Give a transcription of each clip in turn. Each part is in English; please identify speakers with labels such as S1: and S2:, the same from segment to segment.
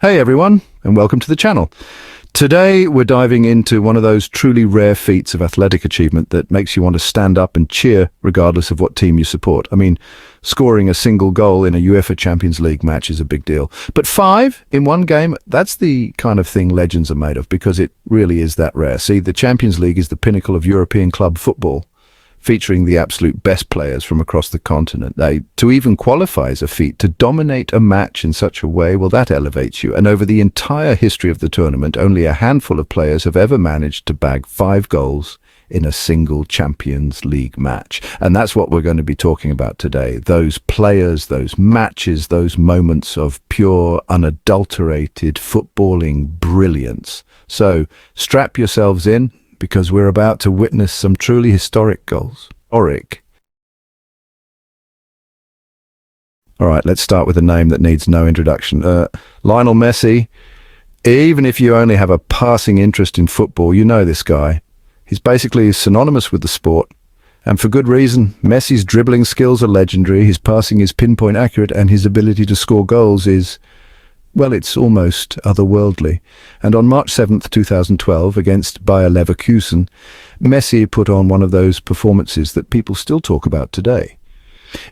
S1: Hey everyone, and welcome to the channel. Today we're diving into one of those truly rare feats of athletic achievement that makes you want to stand up and cheer regardless of what team you support. I mean, scoring a single goal in a UEFA Champions League match is a big deal. But 5 in one game, that's the kind of thing legends are made of, because it really is that rare. See, the Champions League is the pinnacle of European club football, featuring the absolute best players from across the continent. To even qualify is a feat. To dominate a match in such a way, well, that elevates you. And over the entire history of the tournament, only a handful of players have ever managed to bag 5 goals in a single Champions League match. And that's what we're going to be talking about today. Those players, those matches, those moments of pure, unadulterated footballing brilliance. So strap yourselves in, because we're about to witness some truly historic goals. All right, let's start with a name that needs no introduction. Lionel Messi. Even if you only have a passing interest in football, you know this guy. He's basically synonymous with the sport. And for good reason. Messi's dribbling skills are legendary, his passing is pinpoint accurate, and his ability to score goals is, well, it's almost otherworldly. And on March 7th, 2012, against Bayer Leverkusen, Messi put on one of those performances that people still talk about today.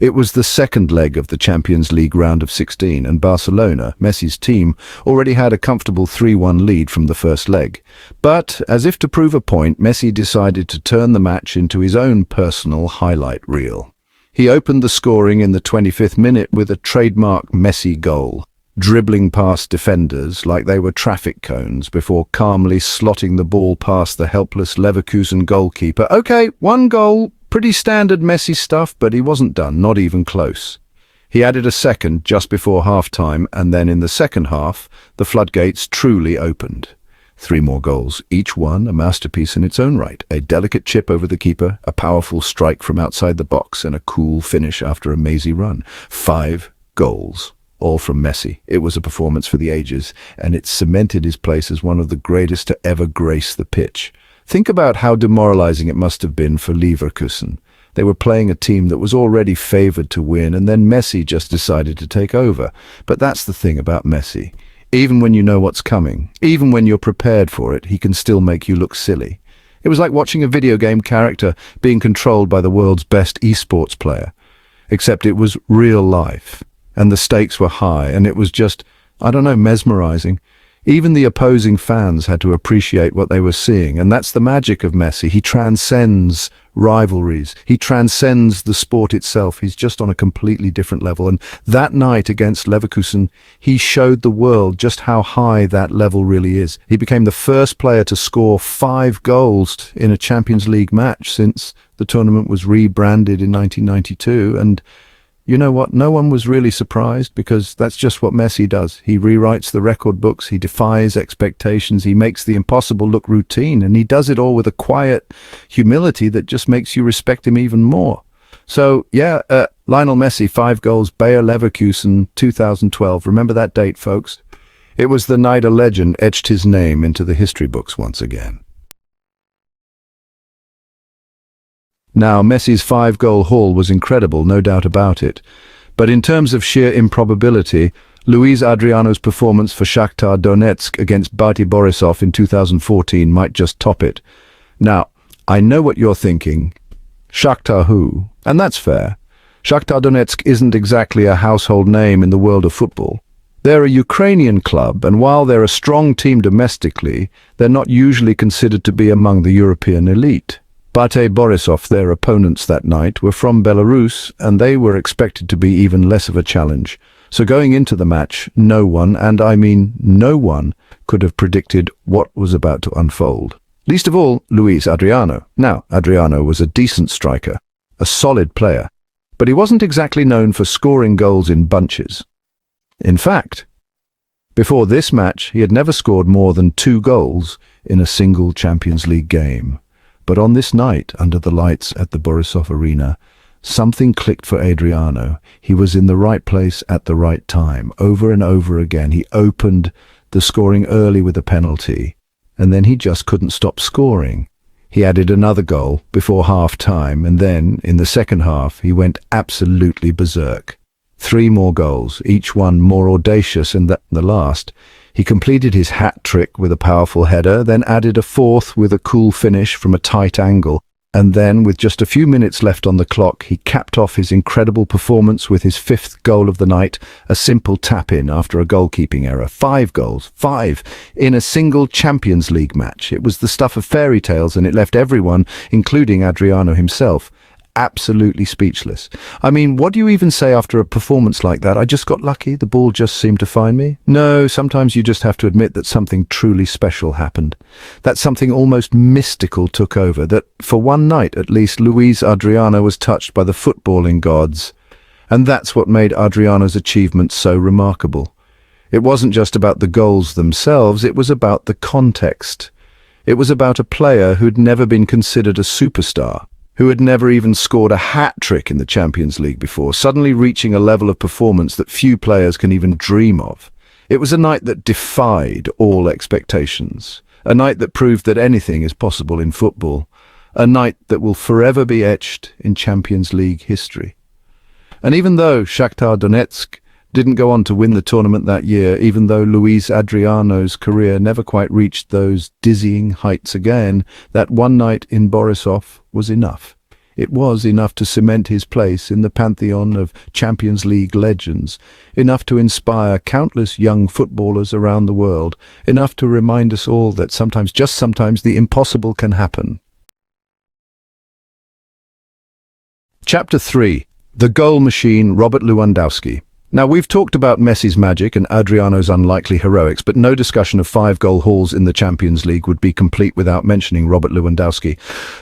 S1: It was the second leg of the Champions League round of 16, and Barcelona, Messi's team, already had a comfortable 3-1 lead from the first leg. But, as if to prove a point, Messi decided to turn the match into his own personal highlight reel. He opened the scoring in the 25th minute with a trademark Messi goal, dribbling past defenders like they were traffic cones before calmly slotting the ball past the helpless Leverkusen goalkeeper. Okay, 1 goal, pretty standard Messi stuff, but he wasn't done, not even close. He added a second just before half-time, and then in the second half, the floodgates truly opened. 3 more goals, each one a masterpiece in its own right. A delicate chip over the keeper, a powerful strike from outside the box, and a cool finish after a mazy run. 5 goals. All from Messi. It was a performance for the ages, and it cemented his place as one of the greatest to ever grace the pitch. Think about how demoralizing it must have been for Leverkusen. They were playing a team that was already favored to win, and then Messi just decided to take over. But that's the thing about Messi. Even when you know what's coming, even when you're prepared for it, he can still make you look silly. It was like watching a video game character being controlled by the world's best esports player. Except it was real life. And the stakes were high, and it was just, I don't know, mesmerizing. Even the opposing fans had to appreciate what they were seeing, and that's the magic of Messi. He transcends rivalries. He transcends the sport itself. He's just on a completely different level. And that night against Leverkusen, he showed the world just how high that level really is. He became the first player to score 5 goals in a Champions League match since the tournament was rebranded in 1992, and you know what? No one was really surprised, because that's just what Messi does. He rewrites the record books, he defies expectations, he makes the impossible look routine, and he does it all with a quiet humility that just makes you respect him even more. So, yeah, Lionel Messi, 5 goals, Bayer Leverkusen, 2012. Remember that date, folks? It was the night a legend etched his name into the history books once again. Now, Messi's 5-goal haul was incredible, no doubt about it. But in terms of sheer improbability, Luiz Adriano's performance for Shakhtar Donetsk against Bate Borisov in 2014 might just top it. Now, I know what you're thinking. Shakhtar who? And that's fair. Shakhtar Donetsk isn't exactly a household name in the world of football. They're a Ukrainian club, and while they're a strong team domestically, they're not usually considered to be among the European elite. Bate Borisov, their opponents that night, were from Belarus, and they were expected to be even less of a challenge. So going into the match, no one, and I mean no one, could have predicted what was about to unfold. Least of all, Luiz Adriano. Now, Adriano was a decent striker, a solid player, but he wasn't exactly known for scoring goals in bunches. In fact, before this match, he had never scored more than 2 goals in a single Champions League game. But on this night, under the lights at the Borisov Arena, something clicked for Adriano. He was in the right place at the right time. Over and over again, he opened the scoring early with a penalty, and then he just couldn't stop scoring. He added another goal before half-time, and then, in the second half, he went absolutely berserk. 3 more goals, each one more audacious than the last. He completed his hat trick with a powerful header, then added a fourth with a cool finish from a tight angle. And then, with just a few minutes left on the clock, he capped off his incredible performance with his 5th goal of the night, a simple tap-in after a goalkeeping error. 5 goals, 5, in a single Champions League match. It was the stuff of fairy tales, and it left everyone, including Adriano himself, absolutely speechless. I mean, what do you even say after a performance like that? I just got lucky, the ball just seemed to find me? No, sometimes you just have to admit that something truly special happened. That something almost mystical took over, that for one night at least Luiz Adriano was touched by the footballing gods. And that's what made Adriano's achievement so remarkable. It wasn't just about the goals themselves, it was about the context. It was about a player who'd never been considered a superstar, who had never even scored a hat-trick in the Champions League before, suddenly reaching a level of performance that few players can even dream of. It was a night that defied all expectations, a night that proved that anything is possible in football, a night that will forever be etched in Champions League history. And even though Shakhtar Donetsk didn't go on to win the tournament that year, even though Luiz Adriano's career never quite reached those dizzying heights again, that one night in Borisov was enough. It was enough to cement his place in the pantheon of Champions League legends, enough to inspire countless young footballers around the world, enough to remind us all that sometimes, just sometimes, the impossible can happen. Chapter 3. The Goal Machine, Robert Lewandowski. Now, we've talked about Messi's magic and Adriano's unlikely heroics, but no discussion of 5-goal hauls in the Champions League would be complete without mentioning Robert Lewandowski.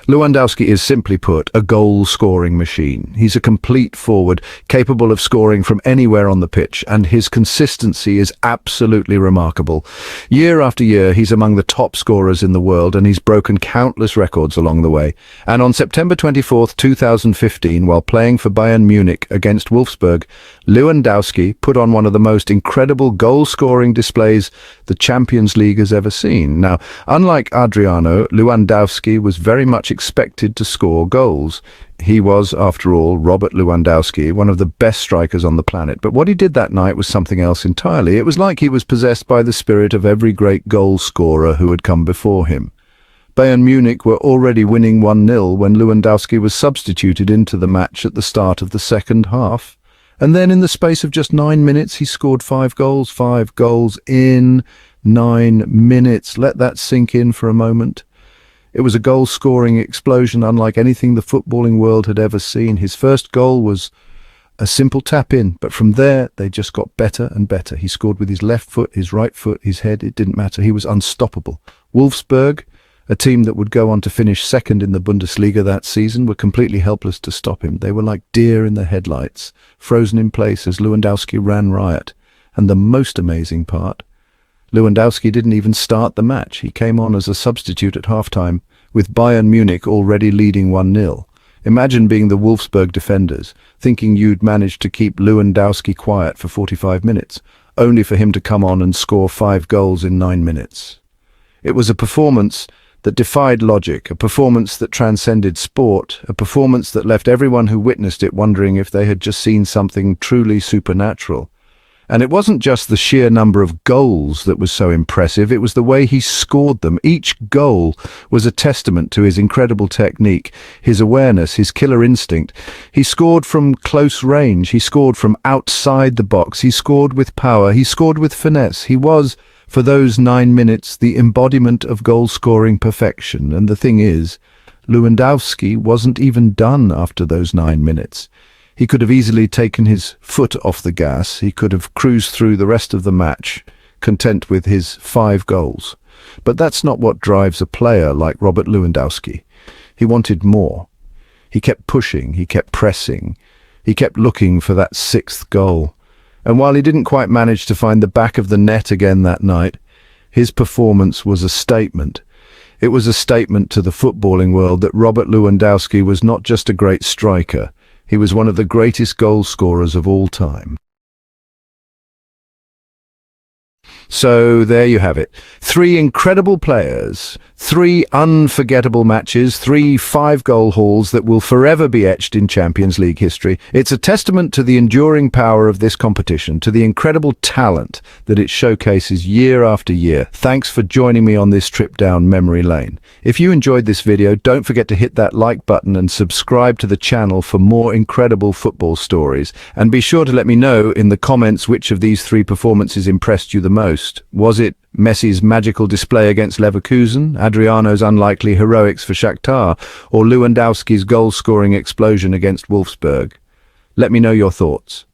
S1: Lewandowski is, simply put, a goal-scoring machine. He's a complete forward, capable of scoring from anywhere on the pitch, and his consistency is absolutely remarkable. Year after year, he's among the top scorers in the world, and he's broken countless records along the way. And on September 24th, 2015, while playing for Bayern Munich against Wolfsburg, Lewandowski put on one of the most incredible goal-scoring displays the Champions League has ever seen. Now, unlike Adriano, Lewandowski was very much expected to score goals. He was, after all, Robert Lewandowski, one of the best strikers on the planet. But what he did that night was something else entirely. It was like he was possessed by the spirit of every great goal-scorer who had come before him. Bayern Munich were already winning 1-0 when Lewandowski was substituted into the match at the start of the second half. And then in the space of just 9 minutes, he scored 5 goals. 5 goals in 9 minutes. Let that sink in for a moment. It was a goal-scoring explosion unlike anything the footballing world had ever seen. His first goal was a simple tap-in, but from there, they just got better and better. He scored with his left foot, his right foot, his head. It didn't matter. He was unstoppable. Wolfsburg, a team that would go on to finish second in the Bundesliga that season, were completely helpless to stop him. They were like deer in the headlights, frozen in place as Lewandowski ran riot. And the most amazing part, Lewandowski didn't even start the match. He came on as a substitute at halftime, with Bayern Munich already leading 1-0. Imagine being the Wolfsburg defenders, thinking you'd managed to keep Lewandowski quiet for 45 minutes, only for him to come on and score 5 goals in 9 minutes. It was a performance that defied logic, a performance that transcended sport, a performance that left everyone who witnessed it wondering if they had just seen something truly supernatural. And it wasn't just the sheer number of goals that was so impressive, it was the way he scored them. Each goal was a testament to his incredible technique, his awareness, his killer instinct. He scored from close range, he scored from outside the box, he scored with power, he scored with finesse. He was, for those 9 minutes, the embodiment of goal-scoring perfection. And the thing is, Lewandowski wasn't even done after those 9 minutes. He could have easily taken his foot off the gas. He could have cruised through the rest of the match, content with his 5 goals. But that's not what drives a player like Robert Lewandowski. He wanted more. He kept pushing, he kept pressing, he kept looking for that 6th goal. And while he didn't quite manage to find the back of the net again that night, his performance was a statement. It was a statement to the footballing world that Robert Lewandowski was not just a great striker, he was one of the greatest goal scorers of all time. So there you have it. 3 incredible players, Three unforgettable matches, three five-goal hauls that will forever be etched in Champions League history. It's a testament to the enduring power of this competition, to the incredible talent that it showcases year after year. Thanks for joining me on this trip down memory lane. If you enjoyed this video, don't forget to hit that like button and subscribe to the channel for more incredible football stories. And be sure to let me know in the comments which of these three performances impressed you the most. Was it Messi's magical display against Leverkusen, Adriano's unlikely heroics for Shakhtar, or Lewandowski's goal-scoring explosion against Wolfsburg? Let me know your thoughts.